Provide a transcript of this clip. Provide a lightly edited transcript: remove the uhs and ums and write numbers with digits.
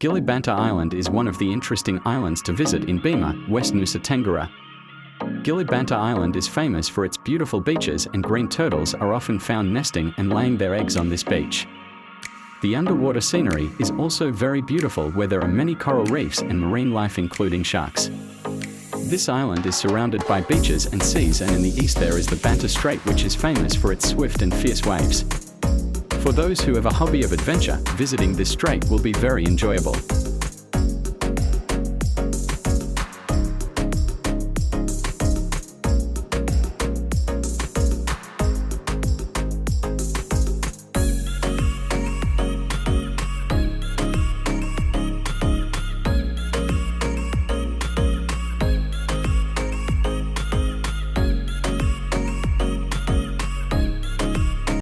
Gili Banta Island is one of the interesting islands to visit in Bima, West Nusa Tenggara. Gili Banta Island is famous for its beautiful beaches, and green turtles are often found nesting and laying their eggs on this beach. The underwater scenery is also very beautiful, where there are many coral reefs and marine life including sharks. This island is surrounded by beaches and seas, and in the east there is the Banta Strait, which is famous for its swift and fierce waves. For those who have a hobby of adventure, visiting this strait will be very enjoyable.